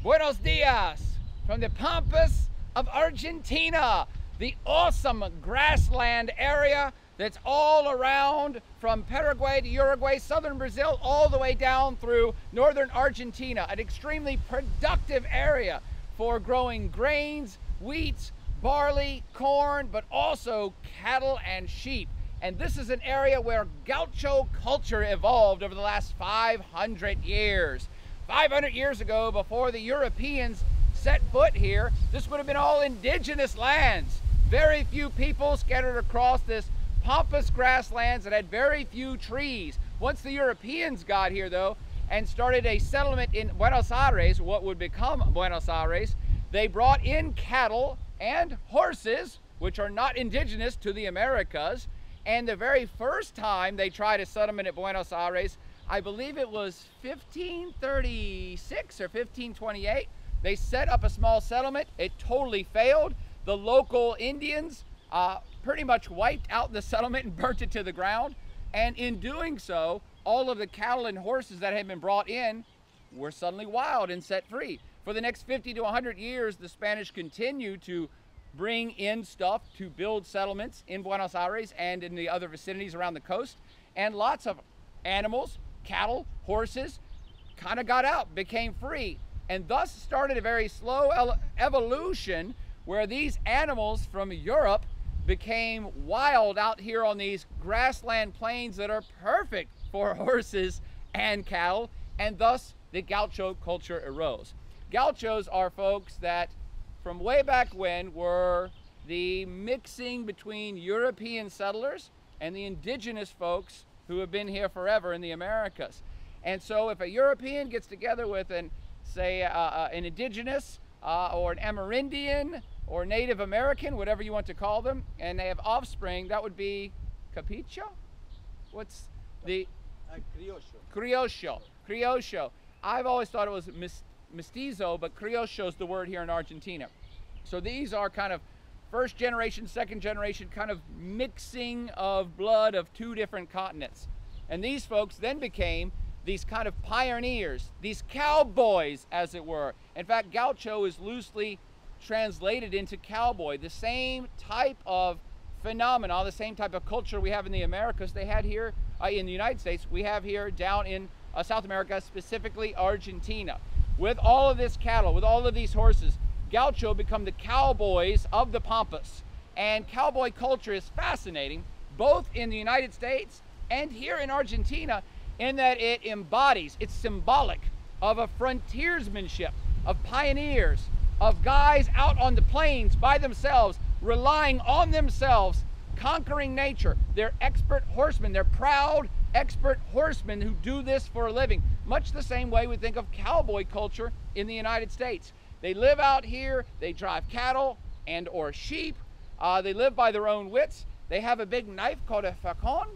Buenos dias from the Pampas of Argentina, the awesome grassland area that's all around from Paraguay to Uruguay, southern Brazil, all the way down through northern Argentina, an extremely productive area for growing grains, wheat, barley, corn, but also cattle and sheep. And this is an area where Gaucho culture evolved over the last 500 years. 500 years ago, before the Europeans set foot here, this would have been all indigenous lands. Very few people scattered across this pampas grasslands that had very few trees. Once the Europeans got here, though, and started a settlement in Buenos Aires, what would become Buenos Aires, they brought in cattle and horses, which are not indigenous to the Americas. And the very first time they tried a settlement at Buenos Aires, I believe it was 1536 or 1528, they set up a small settlement. It totally failed. The local Indians pretty much wiped out the settlement and burnt it to the ground. And in doing so, all of the cattle and horses that had been brought in were suddenly wild and set free. For the next 50 to 100 years, the Spanish continued to bring in stuff to build settlements in Buenos Aires and in the other vicinities around the coast. And lots of animals, cattle, horses, kind of got out, became free. And thus started a very slow evolution where these animals from Europe became wild out here on these grassland plains that are perfect for horses and cattle. And thus the Gaucho culture arose. Gauchos are folks that from way back when were the mixing between European settlers and the indigenous folks who have been here forever in the Americas. And so if a European gets together with an indigenous or an Amerindian or Native American, whatever you want to call them, and they have offspring, that would be Capicho? What's the? Criollo. Criollo. I've always thought it was mestizo, but criollo is the word here in Argentina. So these are kind of first generation, second generation, kind of mixing of blood of two different continents. And these folks then became these kind of pioneers, these cowboys, as it were. In fact, Gaucho is loosely translated into cowboy, the same type of phenomena, the same type of culture we have in the Americas, they had here in the United States, we have here down in South America, specifically Argentina. With all of this cattle, with all of these horses, Gaucho become the cowboys of the Pampas. And cowboy culture is fascinating, both in the United States and here in Argentina, in that it embodies, it's symbolic of a frontiersmanship, of pioneers, of guys out on the plains by themselves, relying on themselves, conquering nature. They're expert horsemen, they're proud, expert horsemen who do this for a living, much the same way we think of cowboy culture in the United States. They live out here, they drive cattle and or sheep, they live by their own wits. They have a big knife called a facon,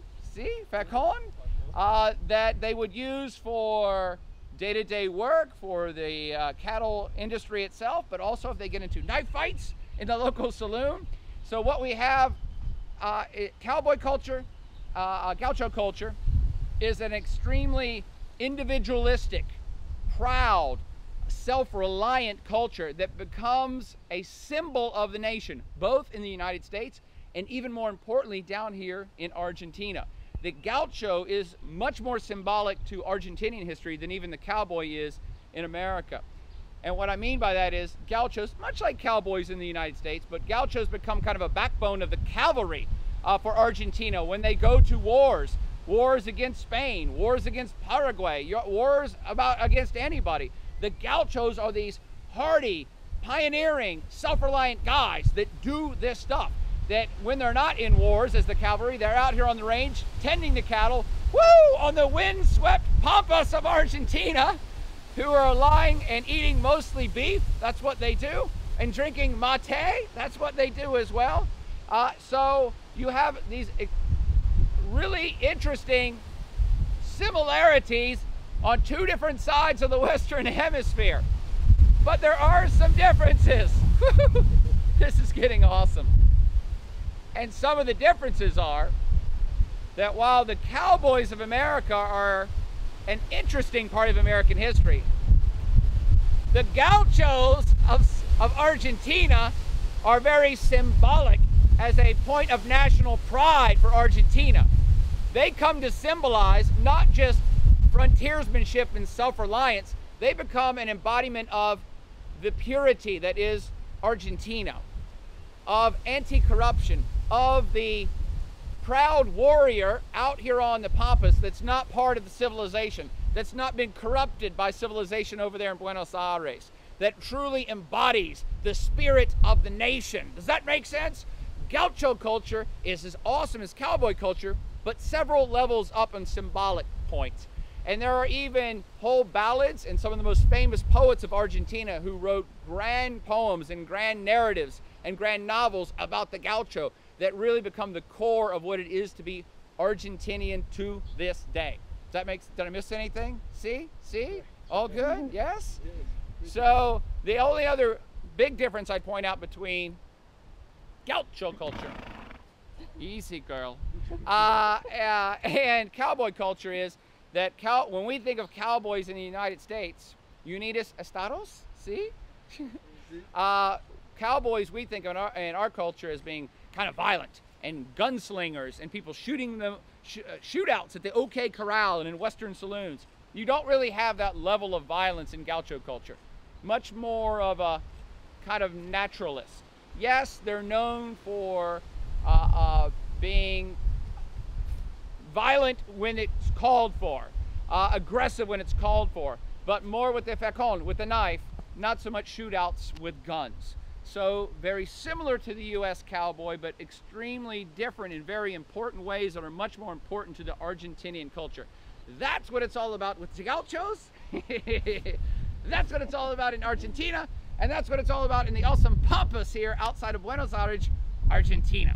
that they would use for day-to-day work, for the cattle industry itself, but also if they get into knife fights in the local saloon. So what we have, cowboy culture, Gaucho culture, is an extremely individualistic, proud, self-reliant culture that becomes a symbol of the nation, both in the United States and even more importantly down here in Argentina. The Gaucho is much more symbolic to Argentinian history than even the cowboy is in America. And what I mean by that is Gauchos, much like cowboys in the United States, but Gauchos become kind of a backbone of the cavalry for Argentina when they go to wars. Wars against Spain, wars against Paraguay, wars against anybody. The Gauchos are these hardy, pioneering, self-reliant guys that do this stuff. That when they're not in wars as the cavalry, they're out here on the range tending the cattle, woo, on the wind-swept Pampas of Argentina, who are lying and eating mostly beef, that's what they do, and drinking mate, that's what they do as well. So you have these really interesting similarities on two different sides of the Western Hemisphere. But there are some differences. This is getting awesome. And some of the differences are that while the cowboys of America are an interesting part of American history, The Gauchos of Argentina are very symbolic as a point of national pride for Argentina. They come to symbolize not just frontiersmanship and self-reliance, they become an embodiment of the purity that is Argentina, of anti-corruption, of the proud warrior out here on the Pampas that's not part of the civilization, that's not been corrupted by civilization over there in Buenos Aires, that truly embodies the spirit of the nation. Does that make sense? Gaucho culture is as awesome as cowboy culture, but several levels up in symbolic points. And there are even whole ballads and some of the most famous poets of Argentina who wrote grand poems and grand narratives and grand novels about the Gaucho that really become the core of what it is to be Argentinian to this day. Does that make, did I miss anything? See? See? All good? Yes? So the only other big difference I'd point out between Gaucho culture, easy girl, and cowboy culture is that when we think of cowboys in the United States, Unidos Estados, see? Cowboys we think of in our culture as being kind of violent and gunslingers and people shooting them, shootouts at the OK Corral and in Western saloons. You don't really have that level of violence in Gaucho culture. Much more of a kind of naturalist. Yes, they're known for being violent when it's called for, aggressive when it's called for, but more with the facon, with the knife, not so much shootouts with guns. So very similar to the US cowboy, but extremely different in very important ways that are much more important to the Argentinian culture. That's what it's all about with the Gauchos. That's what it's all about in Argentina. And that's what it's all about in the awesome Pampas here outside of Buenos Aires, Argentina.